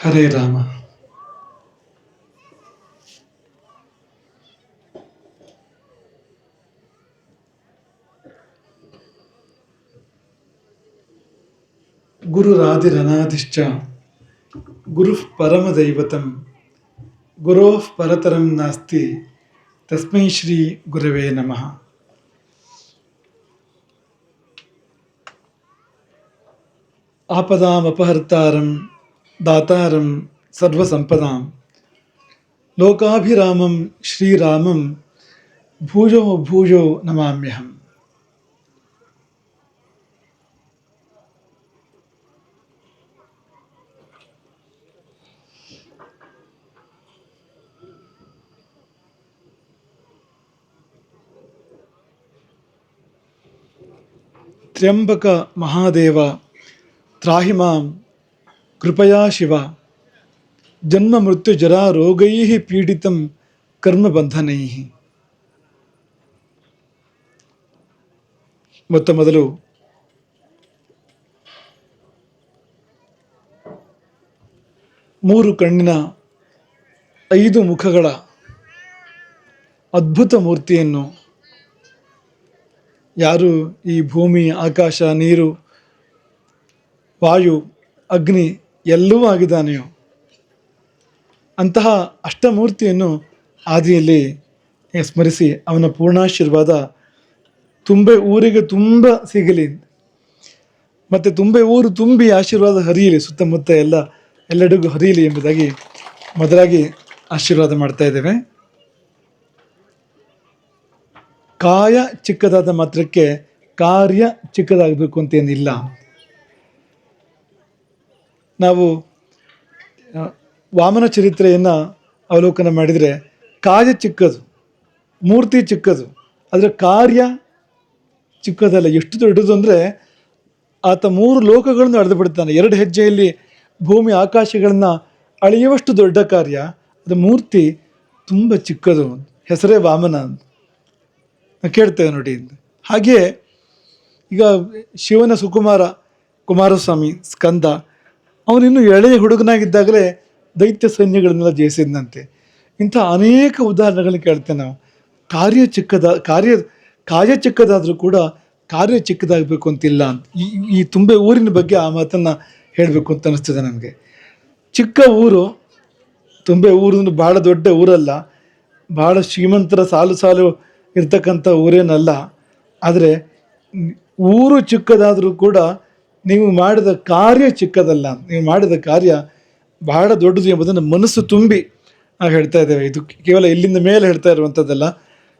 ಹರೇ ರಾಮ. ಗುರುರಾದಿರನಾದಿಶ್ಚ ಗುರುಃ ಪರಮದೈವತಂ ಗುರೋಃ ಪರತರಂ ನಾಸ್ತಿ ತಸ್ಮೈ ಶ್ರೀ ಗುರವೇ ನಮಃ. ಆಪದಾಮಪಹರ್ತಾರಂ ದಾತಾರಂ ಸರ್ವಸಂಪದಾಂ ಲೋಕಾಭಿರಾಮಂ ಶ್ರೀರಾಮಂ ಭೂಜೋ ಭೂಜೋ ನಮಾಮ್ಯಹಂ. ತ್ರ್ಯಂಬಕ ಮಹಾದೇವ ತ್ರಾಹಿ ಮಾಂ ಕೃಪಯಾ ಶಿವ. ಜನ್ಮ ಮೃತ್ಯು ಜರಾ ರೋಗೈ ಪೀಡಿತಂ ಕರ್ಮಬಂಧನೈ. ಮೊದಲು ಮೂರು ಕಣ್ಣಿನ 5 ಮುಖಗಳ ಅದ್ಭುತ ಮೂರ್ತಿಯನ್ನು ಯಾರು ಈ ಭೂಮಿ, ಆಕಾಶ, ನೀರು, ವಾಯು, ಅಗ್ನಿ ಎಲ್ಲವೂ ಆಗಿದ್ದಾನೆಯೋ ಅಂತಹ ಅಷ್ಟಮೂರ್ತಿಯನ್ನು ಆದಿಯಲ್ಲಿ ಸ್ಮರಿಸಿ ಅವನ ಪೂರ್ಣಾಶೀರ್ವಾದ ತುಂಬೆ ಊರಿಗೆ ತುಂಬ ಸಿಗಲಿ, ಮತ್ತು ತುಂಬೆ ಊರು ತುಂಬಿ ಆಶೀರ್ವಾದ ಹರಿಯಲಿ, ಸುತ್ತಮುತ್ತ ಎಲ್ಲೆಡೆಗೂ ಹರಿಯಲಿ ಎಂಬುದಾಗಿ ಮೊದಲಾಗಿ ಆಶೀರ್ವಾದ ಮಾಡ್ತಾ ಇದ್ದೇವೆ. ಕಾಯ ಚಿಕ್ಕದಾದ ಮಾತ್ರಕ್ಕೆ ಕಾರ್ಯ ಚಿಕ್ಕದಾಗಬೇಕು ಅಂತೇನಿಲ್ಲ. ನಾವು ವಾಮನ ಚರಿತ್ರೆಯನ್ನು ಅವಲೋಕನ ಮಾಡಿದರೆ ಕಾಯ ಚಿಕ್ಕದು, ಮೂರ್ತಿ ಚಿಕ್ಕದು, ಆದರೆ ಕಾರ್ಯ ಚಿಕ್ಕದಲ್ಲ. ಎಷ್ಟು ದೊಡ್ಡದು ಅಂದರೆ ಆತ 3 ಲೋಕಗಳನ್ನು ಅಳೆದು ಬಿಡ್ತಾನೆ. 2 ಹೆಜ್ಜೆಯಲ್ಲಿ ಭೂಮಿ ಆಕಾಶಗಳನ್ನು ಅಳೆಯುವಷ್ಟು ದೊಡ್ಡ ಕಾರ್ಯ. ಅದು ಮೂರ್ತಿ ತುಂಬ ಚಿಕ್ಕದು. ಹೆಸರೇ ವಾಮನ ಅಂತ ಕೇಳ್ತೇವೆ ನೋಡಿ. ಹಾಗೆಯೇ ಈಗ ಶಿವನ ಕುಮಾರಸ್ವಾಮಿ ಸ್ಕಂದ, ಅವನಿನ್ನೂ ಎಳೆಯ ಹುಡುಗನಾಗಿದ್ದಾಗಲೇ ದೈತ್ಯ ಸೈನ್ಯಗಳನ್ನೆಲ್ಲ ಜಯಿಸಿದಂತೆ. ಇಂಥ ಅನೇಕ ಉದಾಹರಣೆಗಳನ್ನ ಕೇಳ್ತೇವೆ ನಾವು. ಕಾರ್ಯ ಚಿಕ್ಕದಾದರೂ ಕೂಡ ಕಾರ್ಯ ಚಿಕ್ಕದಾಗಬೇಕು ಅಂತಿಲ್ಲ ಅಂತ ಈ ತುಂಬೆ ಊರಿನ ಬಗ್ಗೆ ಆ ಮಾತನ್ನು ಹೇಳಬೇಕು ಅಂತ ಅನಿಸ್ತದೆ ನನಗೆ. ಚಿಕ್ಕ ಊರು, ತುಂಬೆ ಊರು ಭಾಳ ದೊಡ್ಡ ಊರಲ್ಲ, ಭಾಳ ಶ್ರೀಮಂತರ ಸಾಲು ಇರ್ತಕ್ಕಂಥ ಊರೇನಲ್ಲ. ಆದರೆ ಊರು ಚಿಕ್ಕದಾದರೂ ಕೂಡ ನೀವು ಮಾಡಿದ ಕಾರ್ಯ ಚಿಕ್ಕದಲ್ಲ, ನೀವು ಮಾಡಿದ ಕಾರ್ಯ ಬಹಳ ದೊಡ್ಡದು ಎಂಬುದನ್ನು ಮನಸ್ಸು ತುಂಬಿ ನಾವು ಹೇಳ್ತಾ ಇದ್ದೇವೆ. ಇದು ಕೇವಲ ಇಲ್ಲಿಂದ ಮೇಲೆ ಹೇಳ್ತಾ ಇರುವಂಥದ್ದಲ್ಲ,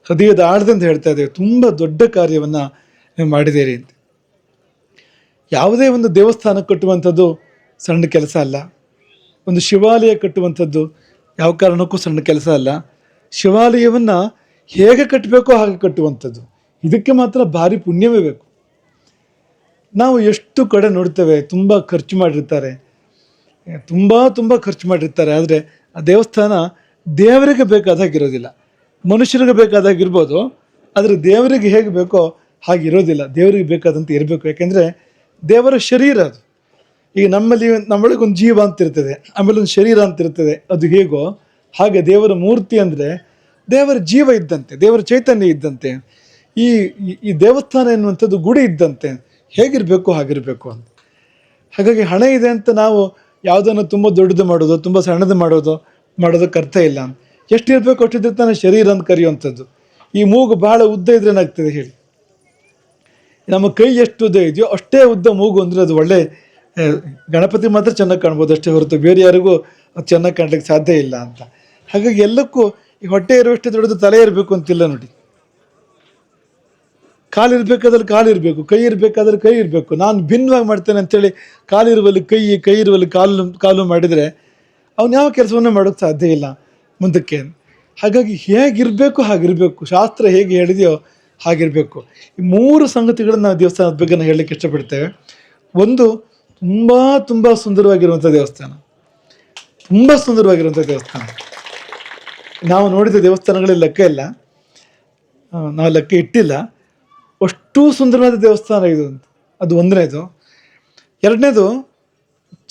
ಹೃದಯದ ಆಳದಿಂದ ಹೇಳ್ತಾ ಇದ್ದೇವೆ. ತುಂಬ ದೊಡ್ಡ ಕಾರ್ಯವನ್ನು ನೀವು ಮಾಡಿದ್ದೀರಿ ಅಂತ. ಯಾವುದೇ ಒಂದು ದೇವಸ್ಥಾನ ಕಟ್ಟುವಂಥದ್ದು ಸಣ್ಣ ಕೆಲಸ ಅಲ್ಲ. ಒಂದು ಶಿವಾಲಯ ಕಟ್ಟುವಂಥದ್ದು ಯಾವ ಕಾರಣಕ್ಕೂ ಸಣ್ಣ ಕೆಲಸ ಅಲ್ಲ. ಶಿವಾಲಯವನ್ನು ಹೇಗೆ ಕಟ್ಟಬೇಕೋ ಹಾಗೆ ಕಟ್ಟುವಂಥದ್ದು, ಇದಕ್ಕೆ ಮಾತ್ರ ಭಾರಿ ಪುಣ್ಯವೇ ಬೇಕು. ನಾವು ಎಷ್ಟು ಕಡೆ ನೋಡ್ತೇವೆ, ತುಂಬ ಖರ್ಚು ಮಾಡಿರ್ತಾರೆ, ತುಂಬ ಖರ್ಚು ಮಾಡಿರ್ತಾರೆ. ಆದರೆ ಆ ದೇವಸ್ಥಾನ ದೇವರಿಗೆ ಬೇಕಾದಾಗಿರೋದಿಲ್ಲ. ಮನುಷ್ಯರಿಗೆ ಬೇಕಾದಾಗಿರ್ಬೋದು, ಆದರೆ ದೇವರಿಗೆ ಹೇಗೆ ಬೇಕೋ ಹಾಗಿರೋದಿಲ್ಲ. ದೇವರಿಗೆ ಬೇಕಾದಂತೆ ಇರಬೇಕು. ಯಾಕೆಂದರೆ ದೇವರ ಶರೀರ ಅದು. ಈಗ ನಮ್ಮೊಳಗೊಂದು ಜೀವ ಅಂತಿರ್ತದೆ, ಆಮೇಲೆ ಒಂದು ಶರೀರ ಅಂತಿರ್ತದೆ. ಅದು ಹೇಗೋ ಹಾಗೆ ದೇವರ ಮೂರ್ತಿ ಅಂದರೆ ದೇವರ ಜೀವ ಇದ್ದಂತೆ, ದೇವರ ಚೈತನ್ಯ ಇದ್ದಂತೆ. ಈ ದೇವಸ್ಥಾನ ಎನ್ನುವಂಥದ್ದು ಗುಡಿ ಇದ್ದಂತೆ. ಹೇಗಿರಬೇಕು ಹಾಗಿರಬೇಕು ಅಂತ. ಹಾಗಾಗಿ ಹಣ ಇದೆ ಅಂತ ನಾವು ಯಾವುದನ್ನು ತುಂಬ ದೊಡ್ಡದು ಮಾಡೋದು, ತುಂಬ ಸಣ್ಣದು ಮಾಡೋದಕ್ಕೆ ಅರ್ಥ ಇಲ್ಲ. ಎಷ್ಟಿರಬೇಕು ಅಷ್ಟಿದ್ರೆ ತಾನೇ ಶರೀರ ಅಂತ ಕರೆಯುವಂಥದ್ದು. ಈ ಮೂಗು ಬಹಳ ಉದ್ದ ಇದ್ರೆ ಏನಾಗ್ತದೆ ಹೇಳಿ? ನಮ್ಮ ಕೈ ಎಷ್ಟು ಉದ್ದ ಇದೆಯೋ ಅಷ್ಟೇ ಉದ್ದ ಮೂಗು ಅಂದರೆ ಅದು ಒಳ್ಳೆ ಗಣಪತಿ ಮಾತ್ರ ಚೆನ್ನಾಗಿ ಕಾಣ್ಬೋದು ಅಷ್ಟೇ ಹೊರತು ಬೇರೆ ಯಾರಿಗೂ ಅದು ಚೆನ್ನಾಗಿ ಕಾಣ್ಲಿಕ್ಕೆ ಸಾಧ್ಯ ಇಲ್ಲ ಅಂತ. ಹಾಗಾಗಿ ಎಲ್ಲಕ್ಕೂ ಈ ಹೊಟ್ಟೆ ಇರುವಷ್ಟೇ ದೊಡ್ಡದು ತಲೆ ಇರಬೇಕು ಅಂತಿಲ್ಲ ನೋಡಿ. ಕಾಲಿರ್ಬೇಕಾದ್ರೆ ಕಾಲಿರಬೇಕು, ಕೈ ಇರಬೇಕಾದ್ರೆ ಕೈ ಇರಬೇಕು. ನಾನು ಭಿನ್ನವಾಗಿ ಮಾಡ್ತೇನೆ ಅಂಥೇಳಿ ಕಾಲಿರುವಲ್ಲಿ ಕೈ ಇರುವಲ್ಲಿ ಕಾಲು ಮಾಡಿದರೆ ಅವನು ಯಾವ ಕೆಲಸವನ್ನು ಮಾಡೋಕ್ಕೆ ಸಾಧ್ಯ ಇಲ್ಲ ಮುಂದಕ್ಕೆ. ಹಾಗಾಗಿ ಹೇಗಿರಬೇಕು ಹಾಗಿರಬೇಕು, ಶಾಸ್ತ್ರ ಹೇಗೆ ಹೇಳಿದೆಯೋ ಹಾಗಿರಬೇಕು. ಈ 3 ಸಂಗತಿಗಳನ್ನು ನಾವು ದೇವಸ್ಥಾನದ ಬಗ್ಗೆ ನಾವು ಹೇಳಲಿಕ್ಕೆ ಇಷ್ಟಪಡ್ತೇವೆ. ಒಂದು, ತುಂಬ ಸುಂದರವಾಗಿರುವಂಥ ದೇವಸ್ಥಾನ, ತುಂಬ ಸುಂದರವಾಗಿರುವಂಥ ದೇವಸ್ಥಾನ. ನಾವು ನೋಡಿದ ದೇವಸ್ಥಾನಗಳಲ್ಲಿ ಲೆಕ್ಕ ಇಲ್ಲ, ನಾವು ಲೆಕ್ಕ ಇಟ್ಟಿಲ್ಲ. ಅಷ್ಟು ಸುಂದರವಾದ ದೇವಸ್ಥಾನ ಇದು ಅಂತ. ಅದು ಒಂದನೇದು. ಎರಡನೇದು,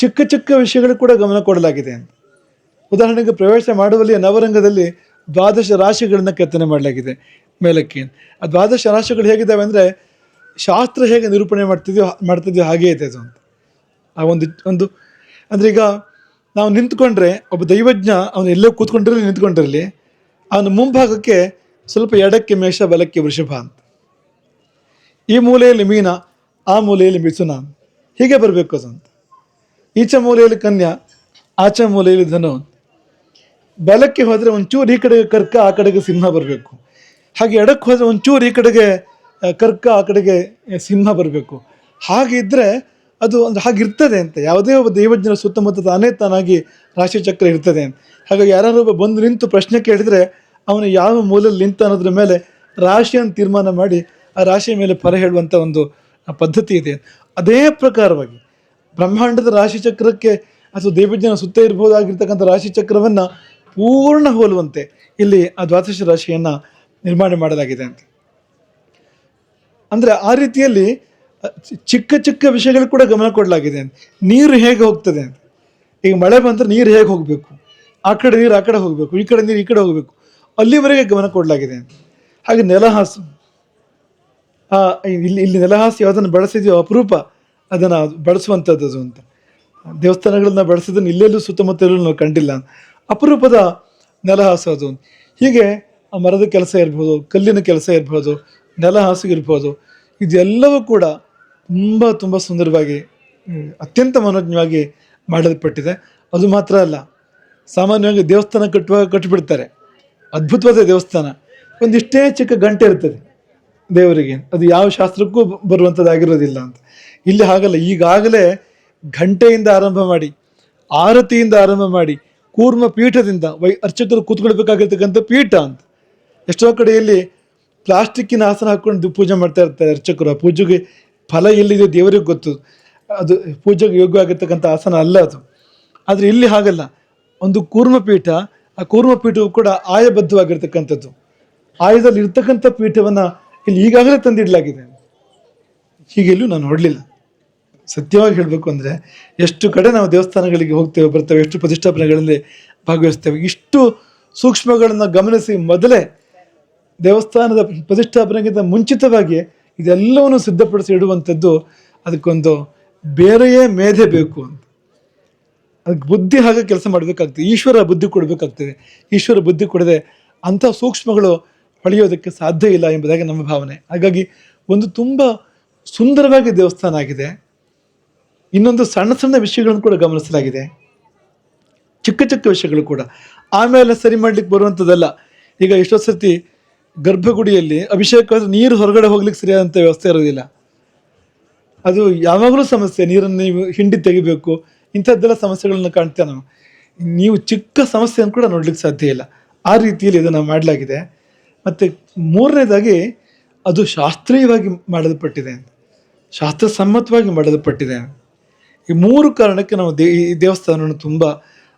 ಚಿಕ್ಕ ಚಿಕ್ಕ ವಿಷಯಗಳು ಕೂಡ ಗಮನ ಕೊಡಲಾಗಿದೆ. ಉದಾಹರಣೆಗೆ ಪ್ರವೇಶ ಮಾಡುವಲ್ಲಿ ನವರಂಗದಲ್ಲಿ ದ್ವಾದಶ ರಾಶಿಗಳನ್ನು ಕೆತ್ತನೆ ಮಾಡಲಾಗಿದೆ ಮೇಲಕ್ಕೆ. ಆ ದ್ವಾದಶ ರಾಶಿಗಳು ಹೇಗಿದ್ದಾವೆ ಅಂದರೆ ಶಾಸ್ತ್ರ ಹೇಗೆ ನಿರೂಪಣೆ ಮಾಡ್ತಿದ್ಯೋ ಹಾಗೇ ಇದೆ ಅದು ಅಂತ. ಆ ಒಂದು ಅಂದರೆ ಈಗ ನಾವು ನಿಂತ್ಕೊಂಡ್ರೆ ಒಬ್ಬ ದೈವಜ್ಞ ಅವನು ಎಲ್ಲೋ ಕೂತ್ಕೊಂಡಿರಲಿ ನಿಂತ್ಕೊಂಡಿರಲಿ, ಅವನ ಮುಂಭಾಗಕ್ಕೆ ಸ್ವಲ್ಪ ಎಡಕ್ಕೆ ಮೇಷ ಬಲಕ್ಕೆ ವೃಷಭ ಅಂತ, ಈ ಮೂಲೆಯಲ್ಲಿ ಮೀನ ಆ ಮೂಲೆಯಲ್ಲಿ ಮಿಥುನ ಹೀಗೆ ಬರಬೇಕು ಅದು ಅಂತ. ಈಚೆ ಮೂಲೆಯಲ್ಲಿ ಕನ್ಯಾ ಆಚೆ ಮೂಲೆಯಲ್ಲಿ ಧನು. ಬಲಕ್ಕೆ ಹೋದರೆ ಒಂಚೂರು ಈ ಕಡೆಗೆ ಕರ್ಕ ಆ ಕಡೆಗೆ ಸಿಂಹ ಬರಬೇಕು. ಹಾಗೆ ಎಡಕ್ಕೆ ಹೋದರೆ ಒಂಚೂರು ಈ ಕಡೆಗೆ ಕರ್ಕ ಆ ಕಡೆಗೆ ಸಿಂಹ ಬರಬೇಕು. ಹಾಗಿದ್ದರೆ ಅದು ಅಂದರೆ ಹಾಗಿರ್ತದೆ ಅಂತ. ಯಾವುದೇ ಒಬ್ಬ ದೈವಜ್ಞನ ಸುತ್ತಮುತ್ತ ತಾನಾಗಿ ರಾಶಿಚಕ್ರ ಇರ್ತದೆ ಅಂತ. ಹಾಗಾಗಿ ಯಾರೊಬ್ಬ ಬಂದು ನಿಂತು ಪ್ರಶ್ನೆ ಕೇಳಿದರೆ ಅವನು ಯಾವ ಮೂಲಲ್ಲಿ ನಿಂತ ಅನ್ನೋದ್ರ ಮೇಲೆ ರಾಶಿಯನ್ನು ತೀರ್ಮಾನ ಮಾಡಿ ಆ ರಾಶಿಯ ಮೇಲೆ ಫಲ ಹೇಳುವಂಥ ಒಂದು ಪದ್ಧತಿ ಇದೆ. ಅದೇ ಪ್ರಕಾರವಾಗಿ ಬ್ರಹ್ಮಾಂಡದ ರಾಶಿಚಕ್ರಕ್ಕೆ ಅಥವಾ ದೈವಜ್ಞನ ಸುತ್ತ ಇರ್ಬೋದಾಗಿರ್ತಕ್ಕಂಥ ರಾಶಿಚಕ್ರವನ್ನು ಪೂರ್ಣ ಹೋಲುವಂತೆ ಇಲ್ಲಿ ಆ ದ್ವಾದಶ ರಾಶಿಯನ್ನು ನಿರ್ಮಾಣ ಮಾಡಲಾಗಿದೆ ಅಂತ. ಅಂದರೆ ಆ ರೀತಿಯಲ್ಲಿ ಚಿಕ್ಕ ಚಿಕ್ಕ ವಿಷಯಗಳು ಕೂಡ ಗಮನ ಕೊಡಲಾಗಿದೆ ಅಂತ. ನೀರು ಹೇಗೆ ಹೋಗ್ತದೆ ಅಂತ, ಈಗ ಮಳೆ ಬಂದರೆ ನೀರು ಹೇಗೆ ಹೋಗಬೇಕು, ಆ ಕಡೆ ನೀರು ಆ ಕಡೆ ಹೋಗಬೇಕು, ಈ ಕಡೆ ನೀರು ಈ ಕಡೆ ಹೋಗಬೇಕು, ಅಲ್ಲಿವರೆಗೆ ಗಮನ ಕೊಡಲಾಗಿದೆ ಅಂತ. ಹಾಗೆ ನೆಲಹಾಸು, ಇಲ್ಲಿ ನೆಲಹಾಸು ಯಾವುದನ್ನು ಬಳಸಿದೆಯೋ ಅಪರೂಪ ಅದನ್ನು ಬಳಸುವಂಥದ್ದು ಅದು ಅಂತ. ದೇವಸ್ಥಾನಗಳನ್ನ ಬಳಸಿದ್ದನ್ನು ಇಲ್ಲೆಲ್ಲೂ ಸುತ್ತಮುತ್ತಲೂ ನಾವು ಕಂಡಿಲ್ಲ. ಅಪರೂಪದ ನೆಲಹಾಸು ಅದು. ಹೀಗೆ ಆ ಮರದ ಕೆಲಸ ಇರ್ಬೋದು, ಕಲ್ಲಿನ ಕೆಲಸ ಇರ್ಬೋದು, ನೆಲಹಾಸು ಇರ್ಬೋದು, ಇದೆಲ್ಲವೂ ಕೂಡ ತುಂಬ ತುಂಬ ಸುಂದರವಾಗಿ ಅತ್ಯಂತ ಮನೋಜ್ಞವಾಗಿ ಮಾಡಲ್ಪಟ್ಟಿದೆ. ಅದು ಮಾತ್ರ ಅಲ್ಲ, ಸಾಮಾನ್ಯವಾಗಿ ದೇವಸ್ಥಾನ ಕಟ್ಟಿಬಿಡ್ತಾರೆ, ಅದ್ಭುತವಾದ ದೇವಸ್ಥಾನ, ಒಂದಿಷ್ಟೇ ಚಿಕ್ಕ ಗಂಟೆ ಇರ್ತದೆ ದೇವರಿಗೆ, ಅದು ಯಾವ ಶಾಸ್ತ್ರಕ್ಕೂ ಬರುವಂಥದ್ದಾಗಿರೋದಿಲ್ಲ ಅಂತ. ಇಲ್ಲಿ ಹಾಗಲ್ಲ, ಈಗಾಗಲೇ ಘಂಟೆಯಿಂದ ಆರಂಭ ಮಾಡಿ, ಆರತಿಯಿಂದ ಆರಂಭ ಮಾಡಿ, ಕೂರ್ಮ ಪೀಠದಿಂದ ಅರ್ಚಕರು ಕೂತ್ಕೊಳ್ಬೇಕಾಗಿರ್ತಕ್ಕಂಥ ಪೀಠ ಅಂತ. ಎಷ್ಟೋ ಕಡೆಯಲ್ಲಿ ಪ್ಲಾಸ್ಟಿಕ್ಕಿನ ಆಸನ ಹಾಕ್ಕೊಂಡು ಪೂಜೆ ಮಾಡ್ತಾ ಇರ್ತಾರೆ ಅರ್ಚಕರು. ಆ ಪೂಜೆಗೆ ಫಲ ಎಲ್ಲಿದೆ ದೇವರಿಗೆ ಗೊತ್ತು, ಅದು ಪೂಜೆಗೆ ಯೋಗ್ಯವಾಗಿರ್ತಕ್ಕಂಥ ಆಸನ ಅಲ್ಲ ಅದು. ಆದರೆ ಇಲ್ಲಿ ಹಾಗಲ್ಲ, ಒಂದು ಕೂರ್ಮಪೀಠ, ಆ ಕೂರ್ಮಪೀಠವು ಕೂಡ ಆಯಬದ್ಧವಾಗಿರ್ತಕ್ಕಂಥದ್ದು. ಆಯದಲ್ಲಿ ಇರ್ತಕ್ಕಂಥ ಪೀಠವನ್ನು ಇಲ್ಲಿ ಈಗಾಗಲೇ ತಂದಿಡಲಾಗಿದೆ. ಹೀಗೆಲ್ಲೂ ನಾನು ನೋಡಲಿಲ್ಲ. ಸತ್ಯವಾಗಿ ಹೇಳಬೇಕು ಅಂದರೆ ಎಷ್ಟು ಕಡೆ ನಾವು ದೇವಸ್ಥಾನಗಳಿಗೆ ಹೋಗ್ತೇವೆ ಬರ್ತೇವೆ, ಎಷ್ಟು ಪ್ರತಿಷ್ಠಾಪನೆಗಳಲ್ಲಿ ಭಾಗವಹಿಸ್ತೇವೆ, ಇಷ್ಟು ಸೂಕ್ಷ್ಮಗಳನ್ನು ಗಮನಿಸಿ ಮೊದಲೇ ದೇವಸ್ಥಾನದ ಪ್ರತಿಷ್ಠಾಪನೆಗಿಂತ ಮುಂಚಿತವಾಗಿ ಇದೆಲ್ಲವನ್ನು ಸಿದ್ಧಪಡಿಸಿ ಇಡುವಂಥದ್ದು, ಅದಕ್ಕೊಂದು ಬೇರೆಯೇ ಮೇಧೆ ಬೇಕು ಅಂತ. ಅದಕ್ಕೆ ಬುದ್ಧಿ ಹಾಗೆ ಕೆಲಸ ಮಾಡಬೇಕಾಗ್ತದೆ, ಈಶ್ವರ ಬುದ್ಧಿ ಕೊಡಬೇಕಾಗ್ತದೆ. ಈಶ್ವರ ಬುದ್ಧಿ ಕೊಡದೆ ಅಂಥ ಸೂಕ್ಷ್ಮಗಳು ಹೊಳೆಯೋದಕ್ಕೆ ಸಾಧ್ಯ ಇಲ್ಲ ಎಂಬುದಾಗಿ ನಮ್ಮ ಭಾವನೆ. ಹಾಗಾಗಿ ಒಂದು ತುಂಬ ಸುಂದರವಾಗಿ ದೇವಸ್ಥಾನ ಆಗಿದೆ. ಇನ್ನೊಂದು ಸಣ್ಣ ಸಣ್ಣ ವಿಷಯಗಳನ್ನು ಕೂಡ ಗಮನಿಸಲಾಗಿದೆ, ಚಿಕ್ಕ ಚಿಕ್ಕ ವಿಷಯಗಳು ಕೂಡ. ಆಮೇಲೆ ಸರಿ ಮಾಡ್ಲಿಕ್ಕೆ ಬರುವಂಥದ್ದಲ್ಲ. ಈಗ ಎಷ್ಟೋ ಸರ್ತಿ ಗರ್ಭಗುಡಿಯಲ್ಲಿ ಅಭಿಷೇಕ ನೀರು ಹೊರಗಡೆ ಹೋಗ್ಲಿಕ್ಕೆ ಸರಿಯಾದಂಥ ವ್ಯವಸ್ಥೆ ಇರೋದಿಲ್ಲ, ಅದು ಯಾವಾಗಲೂ ಸಮಸ್ಯೆ. ನೀರನ್ನು ನೀವು ಹಿಂಡಿ ತೆಗಿಬೇಕು, ಇಂಥದ್ದೆಲ್ಲ ಸಮಸ್ಯೆಗಳನ್ನ ಕಾಣ್ತೇವೆ ನಾವು. ನೀವು ಚಿಕ್ಕ ಸಮಸ್ಯೆಯನ್ನು ಕೂಡ ನೋಡ್ಲಿಕ್ಕೆ ಸಾಧ್ಯ ಇಲ್ಲ. ಆ ರೀತಿಯಲ್ಲಿ ಇದನ್ನು ಮಾಡಲಾಗಿದೆ. ಮತ್ತು ಮೂರನೇದಾಗಿ ಅದು ಶಾಸ್ತ್ರೀಯವಾಗಿ ಮಾಡಲ್ಪಟ್ಟಿದೆ, ಶಾಸ್ತ್ರಸಮ್ಮತವಾಗಿ ಮಾಡಲ್ಪಟ್ಟಿದೆ. ಈ ಮೂರು ಕಾರಣಕ್ಕೆ ನಾವು ಈ ದೇವಸ್ಥಾನವನ್ನು ತುಂಬ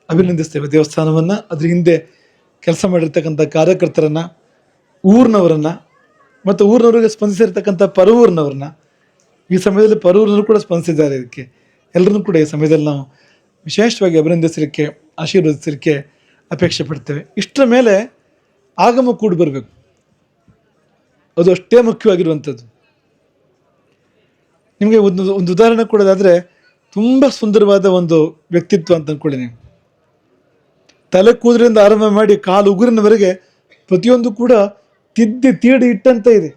ಅಭಿನಂದಿಸ್ತೇವೆ. ದೇವಸ್ಥಾನವನ್ನು, ಅದ್ರ ಹಿಂದೆ ಕೆಲಸ ಮಾಡಿರ್ತಕ್ಕಂಥ ಕಾರ್ಯಕರ್ತರನ್ನು, ಊರಿನವರನ್ನು, ಮತ್ತು ಊರಿನವರಿಗೆ ಸ್ಪಂದಿಸಿರ್ತಕ್ಕಂಥ ಪರವೂರಿನವ್ರನ್ನ. ಈ ಸಮಯದಲ್ಲಿ ಪರವೂರಿನವರು ಕೂಡ ಸ್ಪಂದಿಸಿದ್ದಾರೆ. ಇದಕ್ಕೆ ಎಲ್ಲರನ್ನೂ ಕೂಡ ಈ ಸಮಯದಲ್ಲಿ ನಾವು ವಿಶೇಷವಾಗಿ ಅಭಿನಂದಿಸಲಿಕ್ಕೆ, ಆಶೀರ್ವದಿಸಲಿಕ್ಕೆ ಅಪೇಕ್ಷೆ ಪಡ್ತೇವೆ. ಇಷ್ಟರ ಮೇಲೆ ಆಗಮ ಕೂಡಿ ಬರಬೇಕು, ಅದು ಅಷ್ಟೇ ಮುಖ್ಯವಾಗಿರುವಂಥದ್ದು. ನಿಮಗೆ ಒಂದು ಉದಾಹರಣೆ ಕೊಡೋದಾದರೆ, ತುಂಬ ಸುಂದರವಾದ ಒಂದು ವ್ಯಕ್ತಿತ್ವ ಅಂತ ಅಂದ್ಕೊಳ್ಳಿ ನೀವು. ತಲೆ ಕೂದಲಿಂದ ಆರಂಭ ಮಾಡಿ ಕಾಲು ಉಗುರಿನವರೆಗೆ ಪ್ರತಿಯೊಂದು ಕೂಡ ತೀಡಿ ಇಟ್ಟಂತ ಇದೆ,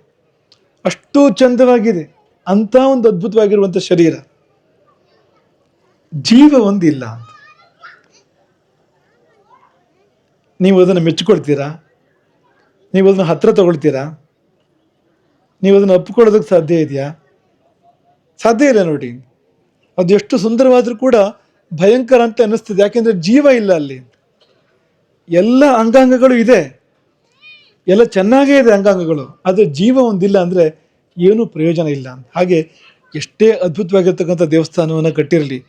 ಅಷ್ಟು ಚಂದವಾಗಿದೆ. ಅಂಥ ಒಂದು ಅದ್ಭುತವಾಗಿರುವಂಥ ಶರೀರ, ಜೀವ ಒಂದಿಲ್ಲ ಅಂತ. ನೀವು ಅದನ್ನು ಮೆಚ್ಚಿಕೊಳ್ತೀರಾ? ನೀವು ಅದನ್ನು ಹತ್ರ ತಗೊಳ್ತೀರಾ? ನೀವು ಅದನ್ನು ಒಪ್ಪಿಕೊಳ್ಳೋದಕ್ಕೆ ಸಾಧ್ಯ ಇದೆಯಾ? ಸಾಧ್ಯ ಇಲ್ಲ ನೋಡಿ. ಅದು ಎಷ್ಟು ಸುಂದರವಾದರೂ ಕೂಡ ಭಯಂಕರ ಅಂತ ಅನ್ನಿಸ್ತದೆ. ಯಾಕೆಂದರೆ ಜೀವ ಇಲ್ಲ ಅಲ್ಲಿ. ಎಲ್ಲ ಅಂಗಾಂಗಗಳು ಇದೆ, ಎಲ್ಲ ಚೆನ್ನಾಗೇ ಇದೆ ಅಂಗಾಂಗಗಳು, ಆದರೆ ಜೀವ ಒಂದಿಲ್ಲ ಅಂದರೆ ಏನೂ ಪ್ರಯೋಜನ ಇಲ್ಲ ಅಂತ. ಹಾಗೆ ಎಷ್ಟೇ ಅದ್ಭುತವಾಗಿರ್ತಕ್ಕಂಥ ದೇವಸ್ಥಾನವನ್ನು ಕಟ್ಟಿರಲಿ,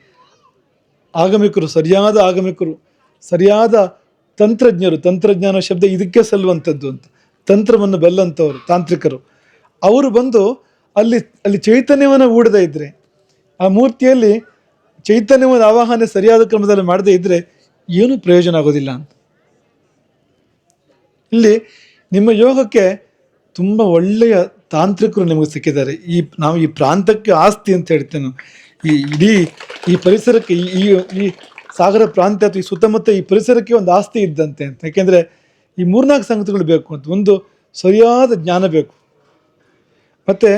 ಆಗಮಿಕರು, ಸರಿಯಾದ ಆಗಮಿಕರು, ಸರಿಯಾದ ತಂತ್ರಜ್ಞರು, ತಂತ್ರಜ್ಞಾನ ಶಬ್ದ ಇದಕ್ಕೆ ಸಲ್ಲುವಂಥದ್ದು ಅಂತ, ತಂತ್ರವನ್ನು ಬಲ್ಲಂಥವ್ರು, ತಾಂತ್ರಿಕರು, ಅವರು ಬಂದು ಅಲ್ಲಿ ಚೈತನ್ಯವನ್ನು ಹೂಡದೇ ಇದ್ದರೆ, ಆ ಮೂರ್ತಿಯಲ್ಲಿ ಚೈತನ್ಯವಾದ ಆವಾಹನೆ ಸರಿಯಾದ ಕ್ರಮದಲ್ಲಿ ಮಾಡದೇ ಇದ್ದರೆ ಏನೂ ಪ್ರಯೋಜನ ಆಗೋದಿಲ್ಲ ಅಂತ. ಇಲ್ಲಿ ನಿಮ್ಮ ಯೋಗಕ್ಕೆ ತುಂಬ ಒಳ್ಳೆಯ ತಾಂತ್ರಿಕರು ನಿಮಗೆ ಸಿಕ್ಕಿದ್ದಾರೆ. ನಾವು ಈ ಪ್ರಾಂತಕ್ಕೆ ಆಸ್ತಿ ಅಂತ ಹೇಳ್ತೇನೆ. ಈ ಇಡೀ ಈ ಪರಿಸರಕ್ಕೆ ಈ ಈ ಸಾಗರ ಪ್ರಾಂತ್ಯ ಅಥವಾ ಈ ಸುತ್ತಮುತ್ತ ಈ ಪರಿಸರಕ್ಕೆ ಒಂದು ಆಸ್ತಿ ಇದ್ದಂತೆ ಅಂತ. ಯಾಕೆಂದರೆ ಈ 3-4 ಸಂಗತಿಗಳು ಬೇಕು ಅಂತ. ಒಂದು, ಸರಿಯಾದ ಜ್ಞಾನ ಬೇಕು, ಮತ್ತು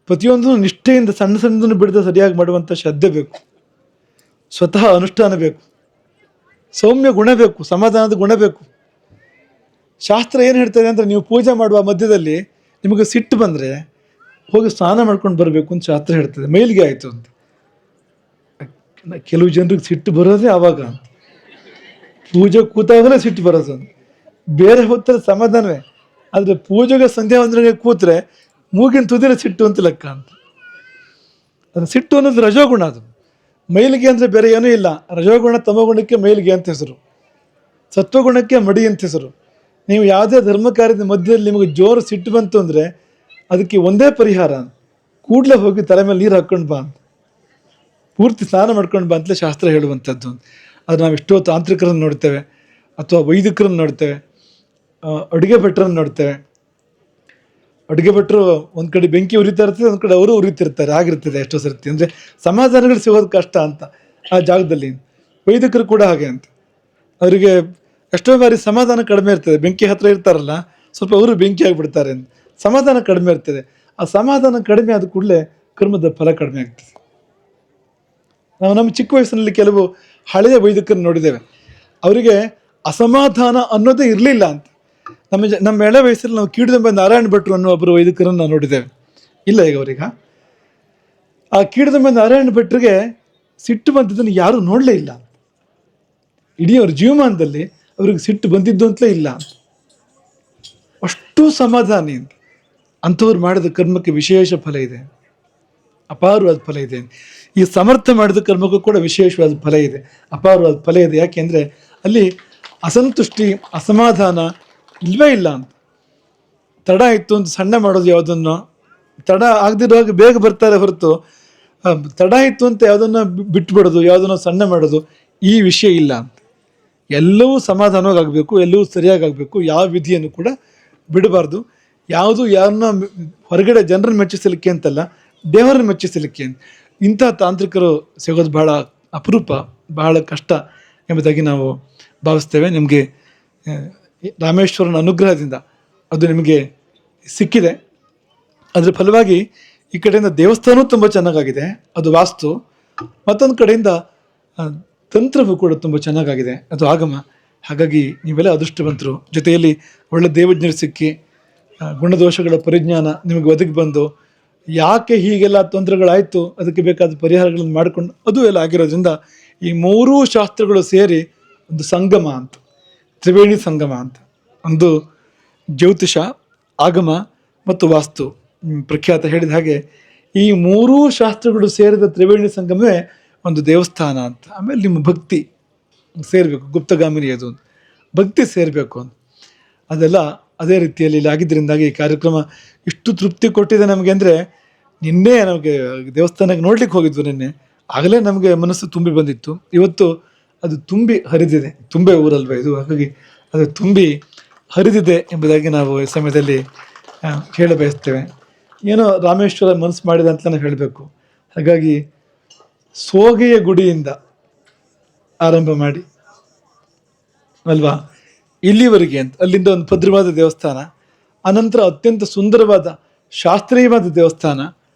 ಪ್ರತಿಯೊಂದು ನಿಷ್ಠೆಯಿಂದ ಸಣ್ಣ ಸಣ್ಣದನ್ನು ಬಿಡದೆ ಸರಿಯಾಗಿ ಮಾಡುವಂಥ ಶ್ರದ್ಧೆ ಬೇಕು, ಸ್ವತಃ ಅನುಷ್ಠಾನ ಬೇಕು, ಸೌಮ್ಯ ಗುಣ ಬೇಕು, ಸಮಾಧಾನದ ಗುಣ ಬೇಕು. ಶಾಸ್ತ್ರ ಏನು ಹೇಳ್ತದೆ ಅಂದರೆ, ನೀವು ಪೂಜೆ ಮಾಡುವ ಮಧ್ಯದಲ್ಲಿ ನಿಮಗೆ ಸಿಟ್ಟು ಬಂದರೆ ಹೋಗಿ ಸ್ನಾನ ಮಾಡ್ಕೊಂಡು ಬರಬೇಕು ಅಂತ ಶಾಸ್ತ್ರ ಹೇಳ್ತದೆ. ಮೈಲಿಗೆ ಆಯಿತು ಅಂತ. ಕೆಲವು ಜನರಿಗೆ ಸಿಟ್ಟು ಬರೋದೇ ಆವಾಗ ಅಂತ. ಪೂಜೆ ಕೂತಾಗಲೇ ಸಿಟ್ಟು ಬರೋದು ಅಂತ. ಬೇರೆ ಹೊತ್ತಲ್ಲಿ ಸಮಾಧಾನವೇ, ಆದರೆ ಪೂಜೆಗೆ ಸಂಧ್ಯಾ ವಂದನೆಗೆ ಕೂತ್ರೆ ಮೂಗಿನ ತುದಿನ ಸಿಟ್ಟು ಅಂತ ಲೆಕ್ಕ ಅಂತ. ಅದು ಸಿಟ್ಟು ಅನ್ನೋದು ರಜೋಗುಣ. ಅದು ಮೈಲಿಗೆ ಅಂದರೆ ಬೇರೆ ಏನೂ ಇಲ್ಲ. ರಜೋಗುಣ ತಮೋಗುಣಕ್ಕೆ ಮೈಲಿಗೆ ಅಂತ ಹೆಸರು, ಸತ್ವಗುಣಕ್ಕೆ ಮಡಿ ಅಂತ ಹೆಸರು. ನೀವು ಯಾವುದೇ ಧರ್ಮ ಕಾರ್ಯದ ಮಧ್ಯದಲ್ಲಿ ನಿಮಗೆ ಜೋರು ಸಿಟ್ಟು ಬಂತು ಅಂದರೆ ಅದಕ್ಕೆ ಒಂದೇ ಪರಿಹಾರ, ಕೂಡಲೇ ಹೋಗಿ ತಲೆ ಮೇಲೆ ನೀರು ಹಾಕ್ಕೊಂಡು ಬಾ ಅಂತ, ಪೂರ್ತಿ ಸ್ನಾನ ಮಾಡ್ಕೊಂಡು ಬಾ ಅಂತಲೇ ಶಾಸ್ತ್ರ ಹೇಳುವಂಥದ್ದು. ಅದು ನಾವು ಎಷ್ಟೋ ತಾಂತ್ರಿಕರನ್ನು ನೋಡ್ತೇವೆ, ಅಥವಾ ವೈದಿಕರನ್ನು ನೋಡ್ತೇವೆ, ಅಡುಗೆ ಭಟ್ರನ್ನು ನೋಡ್ತೇವೆ. ಅಡುಗೆ ಭಟ್ರು ಒಂದು ಕಡೆ ಬೆಂಕಿ ಉರಿತಾ ಇರ್ತದೆ, ಒಂದು ಕಡೆ ಅವರು ಉರಿತಿರ್ತಾರೆ. ಆಗಿರ್ತದೆ ಎಷ್ಟೋ ಸರ್ತಿ. ಅಂದರೆ ಸಮಾಧಾನಗಳು ಸಿಗೋದು ಕಷ್ಟ ಅಂತ ಆ ಜಾಗದಲ್ಲಿ. ವೈದಿಕರು ಕೂಡ ಹಾಗೆ ಅಂತ. ಅವರಿಗೆ ಎಷ್ಟೋ ಬಾರಿ ಸಮಾಧಾನ ಕಡಿಮೆ ಇರ್ತದೆ. ಬೆಂಕಿ ಹತ್ರ ಇರ್ತಾರಲ್ಲ, ಸ್ವಲ್ಪ ಅವರು ಬೆಂಕಿ ಆಗಿಬಿಡ್ತಾರೆ ಅಂತ. ಸಮಾಧಾನ ಕಡಿಮೆ ಇರ್ತದೆ. ಆ ಸಮಾಧಾನ ಕಡಿಮೆ ಆದ ಕೂಡಲೇ ಕರ್ಮದ ಫಲ ಕಡಿಮೆ ಆಗ್ತದೆ. ನಾವು ನಮ್ಮ ಚಿಕ್ಕ ವಯಸ್ಸಿನಲ್ಲಿ ಕೆಲವು ಹಳೆಯ ವೈದಿಕರನ್ನು ನೋಡಿದ್ದೇವೆ. ಅವರಿಗೆ ಅಸಮಾಧಾನ ಅನ್ನೋದೇ ಇರಲಿಲ್ಲ ಅಂತ. ನಮ್ಮ ಎಳೆ ವಯಸ್ಸಲ್ಲಿ ನಾವು ಕೀಡದಂಬ ನಾರಾಯಣ ಭಟ್ರು ಅನ್ನೋ ಒಬ್ಬರು ವೈದಿಕರನ್ನು ನಾವು ನೋಡಿದ್ದೇವೆ. ಇಲ್ಲ ಈಗ ಅವರೀಗ. ಆ ಕೀಡದಂಬ ನಾರಾಯಣ ಭಟ್ರಿಗೆ ಸಿಟ್ಟು ಬಂದಿದ್ದನ್ನು ಯಾರೂ ನೋಡಲೇ ಇಲ್ಲ. ಇಡೀ ಅವ್ರ ಜೀವಮಾನದಲ್ಲಿ ಅವ್ರಿಗೆ ಸಿಟ್ಟು ಬಂದಿದ್ದು ಅಂತಲೇ ಇಲ್ಲ. ಅಷ್ಟು ಸಮಾಧಾನಿ ಅಂತ. ಅಂಥವ್ರು ಮಾಡಿದ ಕರ್ಮಕ್ಕೆ ವಿಶೇಷ ಫಲ ಇದೆ, ಅಪಾರವಾದ ಫಲ ಇದೆ. ಈ ಸಮರ್ಥ ಮಾಡಿದ ಕರ್ಮಕ್ಕೂ ಕೂಡ ವಿಶೇಷವಾದ ಫಲ ಇದೆ, ಅಪಾರವಾದ ಫಲ ಇದೆ. ಯಾಕೆಂದರೆ ಅಲ್ಲಿ ಅಸಂತುಷ್ಟಿ, ಅಸಮಾಧಾನ ಇಲ್ವೇ ಇಲ್ಲ ಅಂತ. ತಡ ಇತ್ತು ಅಂತ ಸಣ್ಣ ಮಾಡೋದು ಯಾವುದನ್ನು, ತಡ ಆಗದಿರುವಾಗ ಬೇಗ ಬರ್ತಾರೆ ಹೊರತು ತಡ ಇತ್ತು ಅಂತ ಯಾವುದನ್ನು ಬಿಟ್ಟುಬಿಡೋದು, ಯಾವುದನ್ನು ಸಣ್ಣ ಮಾಡೋದು, ಈ ವಿಷಯ ಇಲ್ಲ ಅಂತ. ಎಲ್ಲವೂ ಸಮಾಧಾನವಾಗಿ ಆಗಬೇಕು, ಎಲ್ಲವೂ ಸರಿಯಾಗಿ ಆಗಬೇಕು. ಯಾವ ವಿಧಿಯನ್ನು ಕೂಡ ಬಿಡಬಾರ್ದು. ಯಾವುದು ಯಾರನ್ನ ಹೊರಗಡೆ ಜನರನ್ನು ಮೆಚ್ಚಿಸಲಿಕ್ಕೆ ಅಂತಲ್ಲ, ದೇವರನ್ನು ಮೆಚ್ಚಿಸಲಿಕ್ಕೆ. ಇಂಥ ತಾಂತ್ರಿಕರು ಸಿಗೋದು ಬಹಳ ಅಪರೂಪ, ಬಹಳ ಕಷ್ಟ ಎಂಬುದಾಗಿ ನಾವು ಭಾವಿಸ್ತೇವೆ. ನಿಮಗೆ ರಾಮೇಶ್ವರನ ಅನುಗ್ರಹದಿಂದ ಅದು ನಿಮಗೆ ಸಿಕ್ಕಿದೆ. ಅದರ ಫಲವಾಗಿ ಈ ಕಡೆಯಿಂದ ದೇವಸ್ಥಾನವೂ ತುಂಬ ಚೆನ್ನಾಗಾಗಿದೆ, ಅದು ವಾಸ್ತು. ಮತ್ತೊಂದು ಕಡೆಯಿಂದ ತಂತ್ರವೂ ಕೂಡ ತುಂಬ ಚೆನ್ನಾಗಾಗಿದೆ, ಅದು ಆಗಮ. ಹಾಗಾಗಿ ನೀವೆಲ್ಲ ಅದೃಷ್ಟವಂತರು. ಜೊತೆಯಲ್ಲಿ ಒಳ್ಳೆ ದೇವಜ್ಞರು ಸಿಕ್ಕಿ ಗುಣದೋಷಗಳ ಪರಿಜ್ಞಾನ ನಿಮಗೆ ಒದಗಿ ಬಂದು ಯಾಕೆ ಹೀಗೆಲ್ಲ ತೊಂದರೆಗಳಾಯಿತು ಅದಕ್ಕೆ ಬೇಕಾದ ಪರಿಹಾರಗಳನ್ನು ಮಾಡಿಕೊಂಡು ಅದು ಎಲ್ಲ ಆಗಿರೋದ್ರಿಂದ ಈ 3 ಶಾಸ್ತ್ರಗಳು ಸೇರಿ ಒಂದು ಸಂಗಮ ಅಂತ, ತ್ರಿವೇಣಿ ಸಂಗಮ ಅಂತ. ಒಂದು ಜ್ಯೋತಿಷ, ಆಗಮ ಮತ್ತು ವಾಸ್ತು. ಪ್ರಖ್ಯಾತ ಹೇಳಿದ ಹಾಗೆ ಈ 3 ಶಾಸ್ತ್ರಗಳು ಸೇರಿದ ತ್ರಿವೇಣಿ ಸಂಗಮವೇ ಒಂದು ದೇವಸ್ಥಾನ ಅಂತ. ಆಮೇಲೆ ನಿಮ್ಮ ಭಕ್ತಿ ಸೇರಬೇಕು, ಗುಪ್ತಗಾಮಿನಿ ಅದು ಭಕ್ತಿ ಸೇರಬೇಕು ಅಂತ. ಅದೆಲ್ಲ ಅದೇ ರೀತಿಯಲ್ಲಿ ಇಲ್ಲಿ ಆಗಿದ್ದರಿಂದಾಗಿ ಈ ಕಾರ್ಯಕ್ರಮ ಇಷ್ಟು ತೃಪ್ತಿ ಕೊಟ್ಟಿದೆ ನಮಗೆ. ಅಂದರೆ ನಿನ್ನೆ ನಮಗೆ ದೇವಸ್ಥಾನಕ್ಕೆ ನೋಡ್ಲಿಕ್ಕೆ ಹೋಗಿದ್ವು ನಿನ್ನೆ, ಆಗಲೇ ನಮಗೆ ಮನಸ್ಸು ತುಂಬಿ ಬಂದಿತ್ತು. ಇವತ್ತು ಅದು ತುಂಬಿ ಹರಿದಿದೆ. ತುಂಬೆ ಊರಲ್ವ ಇದು, ಹಾಗಾಗಿ ಅದು ತುಂಬಿ ಹರಿದಿದೆ ಎಂಬುದಾಗಿ ನಾವು ಈ ಸಮಯದಲ್ಲಿ ಹೇಳ ಬಯಸ್ತೇವೆ. ಏನೋ ರಾಮೇಶ್ವರ ಮನಸ್ಸು ಮಾಡಿದ ಅಂತ ನಾವು ಹೇಳಬೇಕು. ಹಾಗಾಗಿ ಸೋಗೆಯ ಗುಡಿಯಿಂದ ಆರಂಭ ಮಾಡಿ ಅಲ್ವಾ ಇಲ್ಲಿವರೆಗೆ ಅಂತ, ಅಲ್ಲಿಂದ ಒಂದು ಭದ್ರವಾದ ದೇವಸ್ಥಾನ, ಅನಂತರ ಅತ್ಯಂತ ಸುಂದರವಾದ ಶಾಸ್ತ್ರೀಯವಾದ ದೇವಸ್ಥಾನ,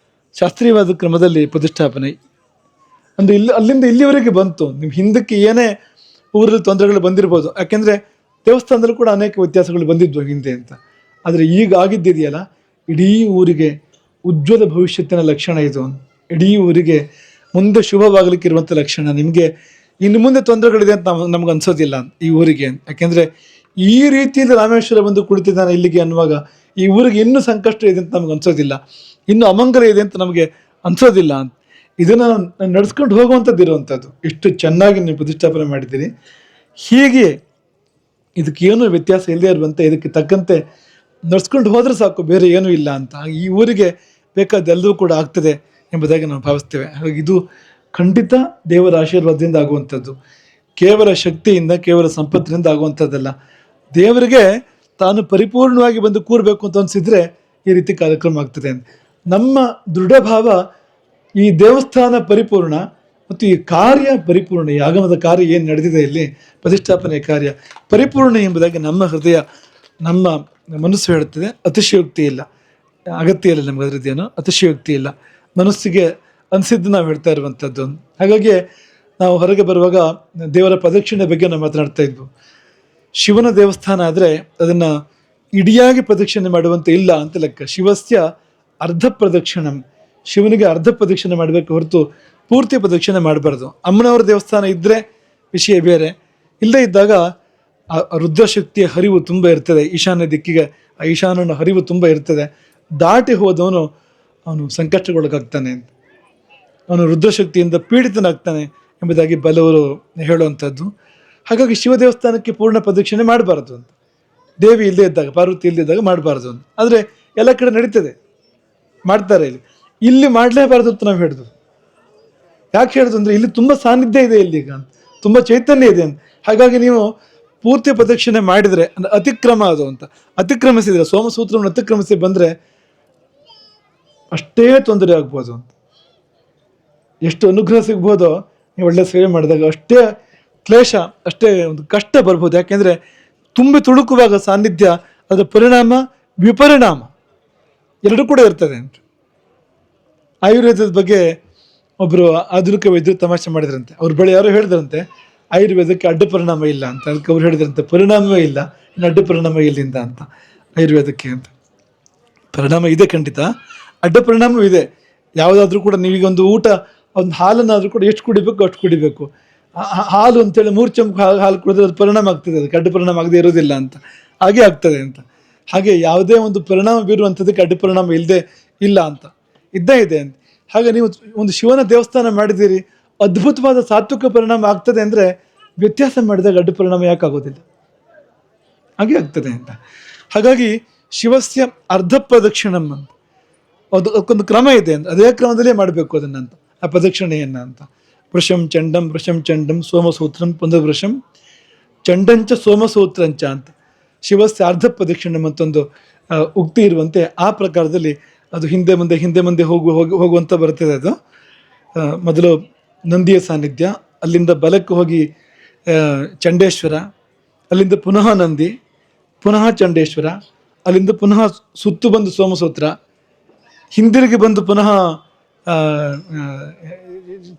ಶಾಸ್ತ್ರೀಯವಾದ ಕ್ರಮದಲ್ಲಿ ಪ್ರತಿಷ್ಠಾಪನೆ. ಅಂದರೆ ಅಲ್ಲಿಂದ ಇಲ್ಲಿವರೆಗೆ ಬಂತು. ನಿಮ್ಮ ಹಿಂದಕ್ಕೆ ಏನೇ ಊರಲ್ಲಿ ತೊಂದರೆಗಳು ಬಂದಿರ್ಬೋದು, ಯಾಕೆಂದರೆ ದೇವಸ್ಥಾನದಲ್ಲೂ ಕೂಡ ಅನೇಕ ವ್ಯತ್ಯಾಸಗಳು ಬಂದಿದ್ವು ಹಿಂದೆ ಅಂತ. ಆದರೆ ಈಗ ಆಗಿದ್ದಿದೆಯಲ್ಲ, ಇಡೀ ಊರಿಗೆ ಉಜ್ವಲ ಭವಿಷ್ಯತ್ತಿನ ಲಕ್ಷಣ ಇದು. ಇಡೀ ಊರಿಗೆ ಮುಂದೆ ಶುಭವಾಗಲಿಕ್ಕಿರುವಂಥ ಲಕ್ಷಣ. ನಿಮಗೆ ಇನ್ನು ಮುಂದೆ ತೊಂದರೆಗಳಿದೆ ಅಂತ ನಮ್ಗೆ ಅನ್ಸೋದಿಲ್ಲ ಈ ಊರಿಗೆ. ಯಾಕೆಂದರೆ ಈ ರೀತಿಯಲ್ಲಿ ರಾಮೇಶ್ವರ ಬಂದು ಕುಳಿತಿದ್ದಾನೆ ಇಲ್ಲಿಗೆ ಅನ್ನುವಾಗ ಈ ಊರಿಗೆ ಇನ್ನೂ ಸಂಕಷ್ಟ ಇದೆ ಅಂತ ನಮ್ಗೆ ಅನ್ಸೋದಿಲ್ಲ, ಇನ್ನು ಅಮಂಗಲ ಇದೆ ಅಂತ ನಮಗೆ ಅನ್ಸೋದಿಲ್ಲ ಅಂತ. ಇದನ್ನು ನಡೆಸ್ಕೊಂಡು ಹೋಗುವಂಥದ್ದು ಇರುವಂಥದ್ದು. ಇಷ್ಟು ಚೆನ್ನಾಗಿ ನೀವು ಪ್ರತಿಷ್ಠಾಪನೆ ಮಾಡಿದ್ದೀರಿ. ಹೀಗೆ ಇದಕ್ಕೇನು ವ್ಯತ್ಯಾಸ ಇಲ್ಲದೆ ಇರುವಂತೆ ಇದಕ್ಕೆ ತಕ್ಕಂತೆ ನಡ್ಸ್ಕೊಂಡು ಹೋದರೆ ಸಾಕು, ಬೇರೆ ಏನೂ ಇಲ್ಲ ಅಂತ. ಈ ಊರಿಗೆ ಬೇಕಾದೆಲ್ಲವೂ ಕೂಡ ಆಗ್ತದೆ ಎಂಬುದಾಗಿ ನಾವು ಭಾವಿಸ್ತೇವೆ. ಹಾಗಾಗಿ ಇದು ಖಂಡಿತ ದೇವರ ಆಶೀರ್ವಾದದಿಂದ ಆಗುವಂಥದ್ದು, ಕೇವಲ ಶಕ್ತಿಯಿಂದ ಕೇವಲ ಸಂಪತ್ತಿನಿಂದ ಆಗುವಂಥದ್ದಲ್ಲ. ದೇವರಿಗೆ ತಾನು ಪರಿಪೂರ್ಣವಾಗಿ ಬಂದು ಕೂರಬೇಕು ಅಂತ ಅನಿಸಿದ್ರೆ ಈ ರೀತಿ ಕಾರ್ಯಕ್ರಮ ಆಗ್ತದೆ. ನಮ್ಮ ದೃಢಭಾವ ಈ ದೇವಸ್ಥಾನ ಪರಿಪೂರ್ಣ ಮತ್ತು ಈ ಕಾರ್ಯ ಪರಿಪೂರ್ಣ, ಈ ಆಗಮದ ಕಾರ್ಯ ಏನು ನಡೆದಿದೆ ಇಲ್ಲಿ ಪ್ರತಿಷ್ಠಾಪನೆ ಕಾರ್ಯ ಪರಿಪೂರ್ಣ ಎಂಬುದಾಗಿ ನಮ್ಮ ಹೃದಯ, ನಮ್ಮ ಮನಸ್ಸು ಹೇಳುತ್ತದೆ. ಅತಿಶಯೋಕ್ತಿ ಇಲ್ಲ, ಅಗತ್ಯ ಇಲ್ಲ ನಮ್ಗೆ ಅದರದ್ದೇನು ಅತಿಶಯೋಕ್ತಿ ಇಲ್ಲ, ಮನಸ್ಸಿಗೆ ಅನಿಸಿದ್ದು ನಾವು ಹೇಳ್ತಾ ಇರುವಂಥದ್ದು. ಹಾಗಾಗಿ ನಾವು ಹೊರಗೆ ಬರುವಾಗ ದೇವರ ಪ್ರದಕ್ಷಿಣೆ ಬಗ್ಗೆ ನಾವು ಮಾತನಾಡ್ತಾ ಇದ್ವು. ಶಿವನ ದೇವಸ್ಥಾನ ಆದರೆ ಅದನ್ನು ಇಡಿಯಾಗಿ ಪ್ರದಕ್ಷಿಣೆ ಮಾಡುವಂತೆ ಇಲ್ಲ ಅಂತ ಲೆಕ್ಕ. ಶಿವಸ್ಯ ಅರ್ಧ ಪ್ರದಕ್ಷಿಣಂ, ಶಿವನಿಗೆ ಅರ್ಧ ಪ್ರದಕ್ಷಿಣೆ ಮಾಡಬೇಕು ಹೊರತು ಪೂರ್ತಿ ಪ್ರದಕ್ಷಿಣೆ ಮಾಡಬಾರ್ದು. ಅಮ್ಮನವರ ದೇವಸ್ಥಾನ ಇದ್ದರೆ ವಿಷಯ ಬೇರೆ, ಇಲ್ಲದೇ ಇದ್ದಾಗ ಆ ರುದ್ರಶಕ್ತಿಯ ಹರಿವು ತುಂಬ ಇರ್ತದೆ. ಈಶಾನ್ಯ ದಿಕ್ಕಿಗೆ ಆ ಈಶಾನ್ಯನ ಹರಿವು ತುಂಬ ಇರ್ತದೆ. ದಾಟಿ ಹೋದವನು ಅವನು ಸಂಕಷ್ಟಗೊಳಗಾಗ್ತಾನೆ, ಅವನು ರುದ್ರಶಕ್ತಿಯಿಂದ ಪೀಡಿತನಾಗ್ತಾನೆ ಎಂಬುದಾಗಿ ಬಲವರು ಹೇಳುವಂಥದ್ದು. ಹಾಗಾಗಿ ಶಿವ ದೇವಸ್ಥಾನಕ್ಕೆ ಪೂರ್ಣ ಪ್ರದಕ್ಷಿಣೆ ಮಾಡಬಾರ್ದು ಅಂತ, ದೇವಿ ಇಲ್ಲದೇ ಇದ್ದಾಗ, ಪಾರ್ವತಿ ಇಲ್ಲದೇ ಇದ್ದಾಗ ಮಾಡಬಾರ್ದು ಅಂತ. ಆದರೆ ಎಲ್ಲ ಕಡೆ ನಡೀತದೆ, ಮಾಡ್ತಾರೆ. ಇಲ್ಲಿ ಮಾಡಲೇಬಾರ್ದು ಅಂತ ನಾವು ಹೇಳಿದ್ವು. ಯಾಕೆ ಹೇಳಿದ್ರು ಅಂದರೆ ಇಲ್ಲಿ ತುಂಬ ಸಾನ್ನಿಧ್ಯ ಇದೆ, ಇಲ್ಲಿ ಈಗ ತುಂಬ ಚೈತನ್ಯ ಇದೆ ಅಂತ. ಹಾಗಾಗಿ ನೀವು ಪೂರ್ತಿ ಪ್ರದಕ್ಷಿಣೆ ಮಾಡಿದರೆ ಅಂದರೆ ಅತಿಕ್ರಮ ಅದು ಅಂತ, ಅತಿಕ್ರಮಿಸಿದರೆ ಸೋಮಸೂತ್ರವನ್ನು ಅತಿಕ್ರಮಿಸಿ ಬಂದರೆ ಅಷ್ಟೇ ತೊಂದರೆ ಆಗ್ಬೋದು ಅಂತ. ಎಷ್ಟು ಅನುಗ್ರಹ ಸಿಗ್ಬೋದೋ ನೀವು ಒಳ್ಳೆ ಸೇವೆ ಮಾಡಿದಾಗ ಅಷ್ಟೇ ಕ್ಲೇಶ, ಅಷ್ಟೇ ಒಂದು ಕಷ್ಟ ಬರ್ಬೋದು. ಯಾಕೆಂದರೆ ತುಂಬಿ ತುಳುಕುವಾಗ ಸಾನ್ನಿಧ್ಯ, ಅದರ ಪರಿಣಾಮ ವಿಪರಿಣಾಮ ಎರಡೂ ಕೂಡ ಇರ್ತದೆ ಅಂತ. ಆಯುರ್ವೇದದ ಬಗ್ಗೆ ಒಬ್ಬರು ಆಧುನಿಕ ವೈದ್ಯರು ತಮಾಷೆ ಮಾಡಿದ್ರಂತೆ. ಅವ್ರ ಬಳಿ ಯಾರೋ ಹೇಳಿದ್ರಂತೆ ಆಯುರ್ವೇದಕ್ಕೆ ಅಡ್ಡ ಪರಿಣಾಮ ಇಲ್ಲ ಅಂತ. ಅದಕ್ಕೆ ಅವ್ರು ಹೇಳಿದ್ರಂತೆ ಪರಿಣಾಮವೇ ಇಲ್ಲ, ಇನ್ನು ಅಡ್ಡ ಪರಿಣಾಮ ಇಲ್ಲಿಂದ ಅಂತ ಆಯುರ್ವೇದಕ್ಕೆ ಅಂತ. ಪರಿಣಾಮ ಇದೆ ಖಂಡಿತ, ಅಡ್ಡ ಪರಿಣಾಮವೂ ಇದೆ. ಯಾವುದಾದ್ರೂ ಕೂಡ ನೀವೀಗ ಒಂದು ಊಟ, ಒಂದು ಹಾಲನ್ನಾದರೂ ಕೂಡ ಎಷ್ಟು ಕುಡಿಬೇಕು ಅಷ್ಟು ಕುಡಿಬೇಕು. ಹಾಲು ಅಂತೇಳಿ 3 ಚಮಚ ಹಾಲು ಕುಡಿದ್ರೆ ಅದು ಪರಿಣಾಮ ಆಗ್ತದೆ, ಅದಕ್ಕೆ ಅಡ್ಡ ಪರಿಣಾಮ ಆಗದೆ ಇರೋದಿಲ್ಲ ಅಂತ. ಹಾಗೆ ಆಗ್ತದೆ ಅಂತ. ಹಾಗೆ ಯಾವುದೇ ಒಂದು ಪರಿಣಾಮ ಬೀರುವಂಥದ್ದಕ್ಕೆ ಅಡ್ಡ ಪರಿಣಾಮ ಇಲ್ಲದೆ ಇಲ್ಲ ಅಂತ, ಇದ್ದೇ ಇದೆ ಅಂತ. ಹಾಗೆ ನೀವು ಒಂದು ಶಿವನ ದೇವಸ್ಥಾನ ಮಾಡಿದ್ದೀರಿ, ಅದ್ಭುತವಾದ ಸಾತ್ವಿಕ ಪರಿಣಾಮ ಆಗ್ತದೆ ಅಂದರೆ ವ್ಯತ್ಯಾಸ ಮಾಡಿದಾಗ ಅಡ್ಡ ಪರಿಣಾಮ ಯಾಕೆ ಆಗೋದಿಲ್ಲ? ಹಾಗೆ ಆಗ್ತದೆ ಅಂತ. ಹಾಗಾಗಿ ಶಿವಸ್ಯ ಅರ್ಧ ಪ್ರದಕ್ಷಿಣಂ ಅಂತ ಅದಕ್ಕೊಂದು ಕ್ರಮ ಇದೆ ಅಂತ, ಅದೇ ಕ್ರಮದಲ್ಲೇ ಮಾಡಬೇಕು ಅದನ್ನಂತ, ಆ ಪ್ರದಕ್ಷಿಣೆಯನ್ನು ಅಂತ. ವೃಷಂ ಚಂಡಂ ಸೋಮಸೂತ್ರಂ ಪುನರ್ವೃಷಂ ಚಂಡಂಚ ಸೋಮಸೂತ್ರಂಚ ಅಂತ ಶಿವಸ್ಯ ಅರ್ಧ ಪ್ರದಕ್ಷಿಣೆ ಮತ್ತೊಂದು ಉಕ್ತಿ ಇರುವಂತೆ ಆ ಪ್ರಕಾರದಲ್ಲಿ ಅದು ಹಿಂದೆ ಮುಂದೆ ಹೋಗುವಂತ ಬರ್ತದೆ. ಅದು ಮೊದಲು ನಂದಿಯ ಸಾನ್ನಿಧ್ಯ, ಅಲ್ಲಿಂದ ಬಲಕ್ಕೆ ಹೋಗಿ ಚಂಡೇಶ್ವರ, ಅಲ್ಲಿಂದ ಪುನಃ ನಂದಿ, ಪುನಃ ಚಂಡೇಶ್ವರ, ಅಲ್ಲಿಂದ ಪುನಃ ಸುತ್ತು ಬಂದು ಸೋಮಸೂತ್ರ, ಹಿಂದಿರುಗಿ ಬಂದು ಪುನಃ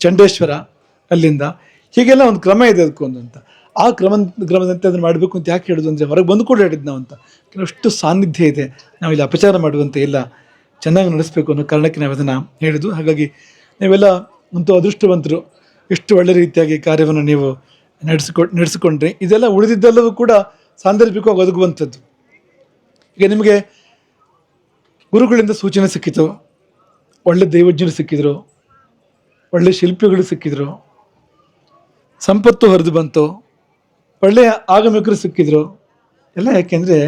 ಚಂಡೇಶ್ವರ, ಅಲ್ಲಿಂದ ಹೀಗೆಲ್ಲ ಒಂದು ಕ್ರಮ ಇದೆ ಅದಕ್ಕೊಂದು ಅಂತ. ಆ ಕ್ರಮದಂತೆ ಅದನ್ನು ಮಾಡಬೇಕು ಅಂತ ಯಾಕೆ ಹೇಳೋದು ಅಂದರೆ ಹೊರಗೆ ಬಂದು ಕೂಡ ಹೇಳಿದ್ದು ನಾವು ಅಂತ. ಕೆಲವಷ್ಟು ಸಾನ್ನಿಧ್ಯ ಇದೆ, ನಾವು ಇಲ್ಲಿ ಅಪಚಾರ ಮಾಡುವಂತೆ ಇಲ್ಲ, ಚೆನ್ನಾಗಿ ನಡೆಸಬೇಕು ಅನ್ನೋ ಕಾರಣಕ್ಕೆ ನಾವು ಅದನ್ನು ಹೇಳಿದ್ದು. ಹಾಗಾಗಿ ನೀವೆಲ್ಲ ಅಂತೂ ಅದೃಷ್ಟವಂತರು, ಎಷ್ಟು ಒಳ್ಳೆ ರೀತಿಯಾಗಿ ಕಾರ್ಯವನ್ನು ನೀವು ನಡೆಸಿಕೊಂಡ್ರಿ. ಇದೆಲ್ಲ ಉಳಿದಿದ್ದೆಲ್ಲವೂ ಕೂಡ ಸಾಂದರ್ಭಿಕವಾಗಿ ಒದಗುವಂಥದ್ದು. ಈಗ ನಿಮಗೆ ಗುರುಗಳಿಂದ ಸೂಚನೆ ಸಿಕ್ಕಿತು, ಒಳ್ಳೆ ದೈವಜ್ಞರು ಸಿಕ್ಕಿದ್ರು, ಒಳ್ಳೆ ಶಿಲ್ಪಿಗಳು ಸಿಕ್ಕಿದ್ರು, ಸಂಪತ್ತು ಹರಿದು ಬಂತು, ಒಳ್ಳೆಯ ಆಗಮಿಕರು ಸಿಕ್ಕಿದ್ರು. ಎಲ್ಲ ಯಾಕೆಂದರೆ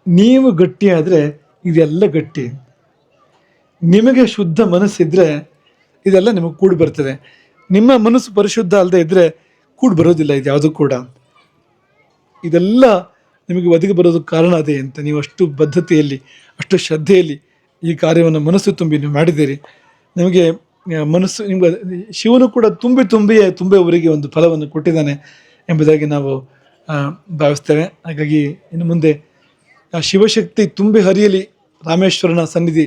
ನೀವು ಗಟ್ಟಿ ಆದರೆ ಇದೆಲ್ಲ ಗಟ್ಟಿ. ನಿಮಗೆ ಶುದ್ಧ ಮನಸ್ಸಿದ್ರೆ ಇದೆಲ್ಲ ನಿಮಗೆ ಕೂಡಿ ಬರ್ತದೆ. ನಿಮ್ಮ ಮನಸ್ಸು ಪರಿಶುದ್ಧ ಅಲ್ಲದೆ ಇದ್ದರೆ ಕೂಡಿ ಬರೋದಿಲ್ಲ ಇದು ಯಾವುದು ಕೂಡ. ಇದೆಲ್ಲ ನಿಮಗೆ ಒದಗಿ ಬರೋದಕ್ಕೆ ಕಾರಣ ಅದೇ ಅಂತ. ನೀವು ಅಷ್ಟು ಬದ್ಧತೆಯಲ್ಲಿ, ಅಷ್ಟು ಶ್ರದ್ಧೆಯಲ್ಲಿ ಈ ಕಾರ್ಯವನ್ನು ಮನಸ್ಸು ತುಂಬಿ ನೀವು ಮಾಡಿದ್ದೀರಿ. ನಿಮಗೆ ಮನಸ್ಸು, ನಿಮ್ಗೆ ಶಿವನು ಕೂಡ ತುಂಬಿ ಅವರಿಗೆ ಒಂದು ಫಲವನ್ನು ಕೊಟ್ಟಿದ್ದಾನೆ ಎಂಬುದಾಗಿ ನಾವು ಭಾವಿಸ್ತೇವೆ. ಹಾಗಾಗಿ ಇನ್ನು ಮುಂದೆ ಆ ಶಿವಶಕ್ತಿ ತುಂಬಿ ಹರಿಯಲಿ. ರಾಮೇಶ್ವರನ ಸನ್ನಿಧಿ,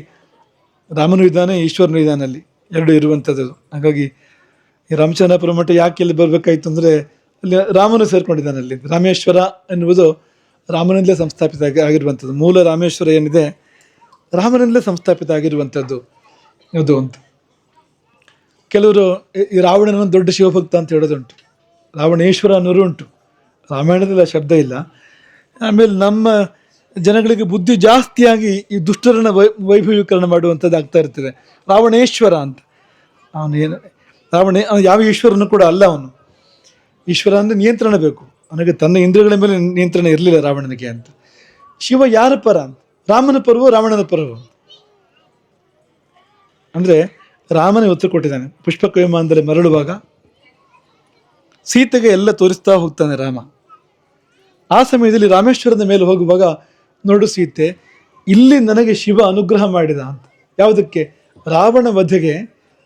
ರಾಮನೂ ಇದ್ದಾನೆ, ಈಶ್ವರನೂ ಇದ್ದಾನೆ, ಅಲ್ಲಿ ಎರಡು ಇರುವಂಥದ್ದು. ಹಾಗಾಗಿ ಈ ರಾಮಚಂದ್ರಾಪುರ ಮಠ ಯಾಕೆ ಇಲ್ಲಿ ಬರಬೇಕಾಯ್ತು ಅಂದರೆ ಅಲ್ಲಿ ರಾಮನು ಸೇರ್ಕೊಂಡಿದ್ದಾನೆ. ಅಲ್ಲಿ ರಾಮೇಶ್ವರ ಎನ್ನುವುದು ರಾಮನಿಂದಲೇ ಸಂಸ್ಥಾಪಿತ ಆಗಿರುವಂಥದ್ದು. ಮೂಲ ರಾಮೇಶ್ವರ ಏನಿದೆ ರಾಮನಿಂದಲೇ ಸಂಸ್ಥಾಪಿತ ಆಗಿರುವಂಥದ್ದು ಅದು ಅಂತ. ಕೆಲವರು ಈ ರಾವಣನ ದೊಡ್ಡ ಶಿವಭಕ್ತ ಅಂತ ಹೇಳೋದುಂಟು, ರಾವಣೇಶ್ವರ ಅನ್ನೋರು ಉಂಟು. ರಾಮಾಯಣದಲ್ಲಿ ಆ ಶಬ್ದ ಇಲ್ಲ. ಆಮೇಲೆ ನಮ್ಮ ಜನಗಳಿಗೆ ಬುದ್ಧಿ ಜಾಸ್ತಿಯಾಗಿ ಈ ದುಷ್ಟರನ್ನ ವೈಭವೀಕರಣ ಮಾಡುವಂಥದ್ದು ಆಗ್ತಾ ಇರ್ತದೆ. ರಾವಣೇಶ್ವರ ಅಂತ ಅವನು ಯಾವ ಈಶ್ವರನು ಕೂಡ ಅಲ್ಲ. ಅವನು ಈಶ್ವರ ಅಂದರೆ ನಿಯಂತ್ರಣ ಬೇಕು ಅವನಿಗೆ, ತನ್ನ ಇಂದ್ರಿಯಗಳ ಮೇಲೆ ನಿಯಂತ್ರಣ ಇರಲಿಲ್ಲ ರಾವಣನಿಗೆ ಅಂತ. ಶಿವ ಯಾರ ಪರ? ರಾಮನ ಪರವೋ ರಾವಣನ ಪರವೋ? ಅಂದರೆ ರಾಮನೇ ಉತ್ತರ ಕೊಟ್ಟಿದ್ದಾನೆ. ಪುಷ್ಪಕ ವಿಮಾನದಲ್ಲಿ ಮರಳುವಾಗ ಸೀತೆಗೆ ಎಲ್ಲ ತೋರಿಸ್ತಾ ಹೋಗ್ತಾನೆ ರಾಮ. ಆ ಸಮಯದಲ್ಲಿ ರಾಮೇಶ್ವರದ ಮೇಲೆ ಹೋಗುವಾಗ, ನೋಡು ಸೀತೆ, ಇಲ್ಲಿ ನನಗೆ ಶಿವ ಅನುಗ್ರಹ ಮಾಡಿದ ಅಂತ. ಯಾವುದಕ್ಕೆ? ರಾವಣ ವಧೆಗೆ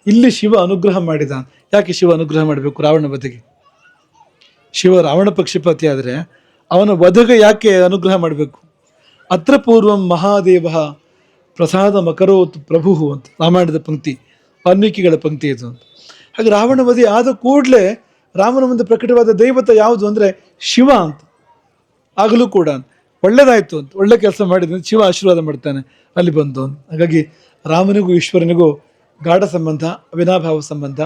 ಇಲ್ಲಿ ಶಿವ ಅನುಗ್ರಹ ಮಾಡಿದ. ಯಾಕೆ ಶಿವ ಅನುಗ್ರಹ ಮಾಡಬೇಕು ರಾವಣ ವಧೆಗೆ? ಶಿವ ರಾವಣ ಪಕ್ಷಪಾತಿ ಆದರೆ ಅವನ ವಧೆಗೆ ಯಾಕೆ ಅನುಗ್ರಹ ಮಾಡಬೇಕು? ಅತ್ರ ಪೂರ್ವಂ ಮಹಾದೇವ ಪ್ರಸಾದ ಮಕರೋತ್ ಪ್ರಭು ಅಂತ ರಾಮಾಯಣದ ಪಂಕ್ತಿ, ವಾಲ್ಮೀಕಿಗಳ ಪಂಕ್ತಿ ಇದು ಅಂತ. ಹಾಗೆ ರಾವಣ ವಧೆ ಆದ ಕೂಡಲೇ ರಾಮನ ಮುಂದೆ ಪ್ರಕಟವಾದ ದೈವತ ಯಾವುದು ಅಂದರೆ ಶಿವ ಅಂತ. ಆಗಲೂ ಕೂಡ ಒಳ್ಳೇದಾಯ್ತು ಅಂತ, ಒಳ್ಳೆ ಕೆಲಸ ಮಾಡಿದ್ರೆ ಶಿವ ಆಶೀರ್ವಾದ ಮಾಡ್ತಾನೆ ಅಲ್ಲಿ ಬಂದು ಅಂತ. ಹಾಗಾಗಿ ರಾಮನಿಗೂ ಈಶ್ವರನಿಗೂ ಗಾಢ ಸಂಬಂಧ, ಅವಿನಾಭಾವ ಸಂಬಂಧ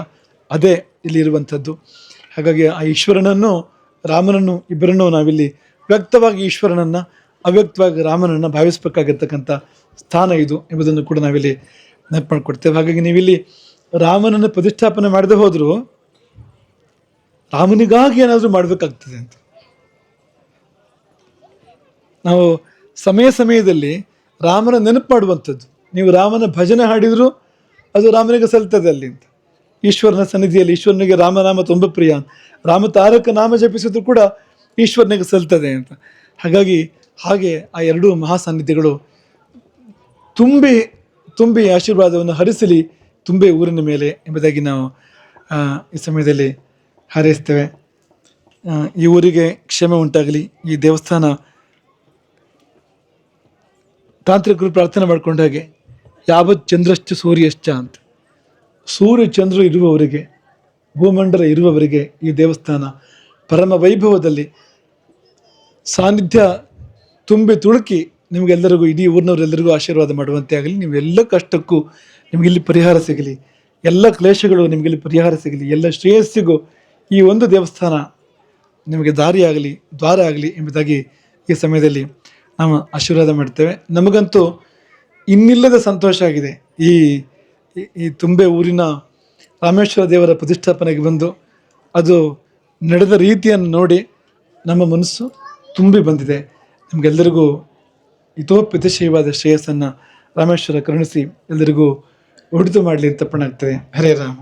ಅದೇ ಇಲ್ಲಿ ಇರುವಂಥದ್ದು. ಹಾಗಾಗಿ ಆ ಈಶ್ವರನನ್ನು ರಾಮನನ್ನು ಇಬ್ಬರನ್ನು ನಾವಿಲ್ಲಿ ವ್ಯಕ್ತವಾಗಿ ಈಶ್ವರನನ್ನು, ಅವ್ಯಕ್ತವಾಗಿ ರಾಮನನ್ನು ಭಾವಿಸಬೇಕಾಗಿರ್ತಕ್ಕಂಥ ಸ್ಥಾನ ಇದು ಎಂಬುದನ್ನು ಕೂಡ ನಾವಿಲ್ಲಿ ನೆನಪು ಮಾಡಿಕೊಡ್ತೇವೆ. ಹಾಗಾಗಿ ನೀವಿಲ್ಲಿ ರಾಮನನ್ನು ಪ್ರತಿಷ್ಠಾಪನೆ ಮಾಡದೆ ಹೋದರೂ ರಾಮನಿಗಾಗಿ ಏನಾದರೂ ಮಾಡಬೇಕಾಗ್ತದೆ ಅಂತ. ನಾವು ಸಮಯದಲ್ಲಿ ರಾಮನ ನೆನಪು ಮಾಡುವಂಥದ್ದು. ನೀವು ರಾಮನ ಭಜನೆ ಹಾಡಿದರೂ ಅದು ರಾಮನಿಗೆ ಸಲ್ತದೆ ಅಲ್ಲಿ ಅಂತ. ಈಶ್ವರನ ಸನ್ನಿಧಿಯಲ್ಲಿ ಈಶ್ವರನಿಗೆ ರಾಮನಾಮ ತುಂಬ ಪ್ರಿಯ ಅಂತ. ರಾಮ ತಾರಕ ನಾಮ ಜಪಿಸಿದ್ರು ಕೂಡ ಈಶ್ವರನಿಗೆ ಸಲ್ತದೆ ಅಂತ. ಹಾಗೆ ಆ ಎರಡೂ ಮಹಾಸಾನ್ನಿಧ್ಯಗಳು ತುಂಬಿ ಆಶೀರ್ವಾದವನ್ನು ಹರಿಸಲಿ ತುಂಬೆ ಊರಿನ ಮೇಲೆ ಎಂಬುದಾಗಿ ನಾವು ಈ ಸಮಯದಲ್ಲಿ ಹಾರೈಸ್ತೇವೆ. ಈ ಊರಿಗೆ ಕ್ಷಮೆ ಉಂಟಾಗಲಿ. ಈ ದೇವಸ್ಥಾನ ತಾಂತ್ರಿಕರು ಪ್ರಾರ್ಥನೆ ಮಾಡ್ಕೊಂಡ ಹಾಗೆ ಯಾವತ್ ಚಂದ್ರಶ್ಚ ಸೂರ್ಯಶ್ಚ ಅಂತ, ಸೂರ್ಯ ಚಂದ್ರ ಇರುವವರಿಗೆ, ಭೂಮಂಡಲ ಇರುವವರಿಗೆ ಈ ದೇವಸ್ಥಾನ ಪರಮ ವೈಭವದಲ್ಲಿ ಸಾನ್ನಿಧ್ಯ ತುಂಬಿ ತುಳುಕಿ ನಿಮಗೆಲ್ಲರಿಗೂ, ಇಡೀ ಊರಿನವರೆಲ್ಲರಿಗೂ ಆಶೀರ್ವಾದ ಮಾಡುವಂತೆ ಆಗಲಿ. ನೀವೆಲ್ಲ ಕಷ್ಟಕ್ಕೂ ನಿಮಗಿಲ್ಲಿ ಪರಿಹಾರ ಸಿಗಲಿ, ಎಲ್ಲ ಕ್ಲೇಶಗಳು ನಿಮಗಿಲ್ಲಿ ಪರಿಹಾರ ಸಿಗಲಿ, ಎಲ್ಲ ಶ್ರೇಯಸ್ಸಿಗೂ ಈ ಒಂದು ದೇವಸ್ಥಾನ ನಿಮಗೆ ದಾರಿಯಾಗಲಿ, ದ್ವಾರ ಆಗಲಿ ಎಂಬುದಾಗಿ ಈ ಸಮಯದಲ್ಲಿ ನಾವು ಆಶೀರ್ವಾದ ಮಾಡ್ತೇವೆ. ನಮಗಂತೂ ಇನ್ನಿಲ್ಲದ ಸಂತೋಷ ಆಗಿದೆ. ಈ ತುಂಬೆ ಊರಿನ ರಾಮೇಶ್ವರ ದೇವರ ಪ್ರತಿಷ್ಠಾಪನೆಗೆ ಬಂದು ಅದು ನಡೆದ ರೀತಿಯನ್ನು ನೋಡಿ ನಮ್ಮ ಮನಸ್ಸು ತುಂಬಿ ಬಂದಿದೆ. ನಮಗೆಲ್ಲರಿಗೂ ಹಿತೋಪಿತಶಯವಾದ ಶ್ರೇಯಸ್ಸನ್ನು ರಾಮೇಶ್ವರ ಕರುಣಿಸಿ ಎಲ್ಲರಿಗೂ ಒಳಿತು ಮಾಡಲಿ ಅಂತ ತಪ್ಪಣಾಗ್ತದೆ. ಹರೇ ರಾಮ.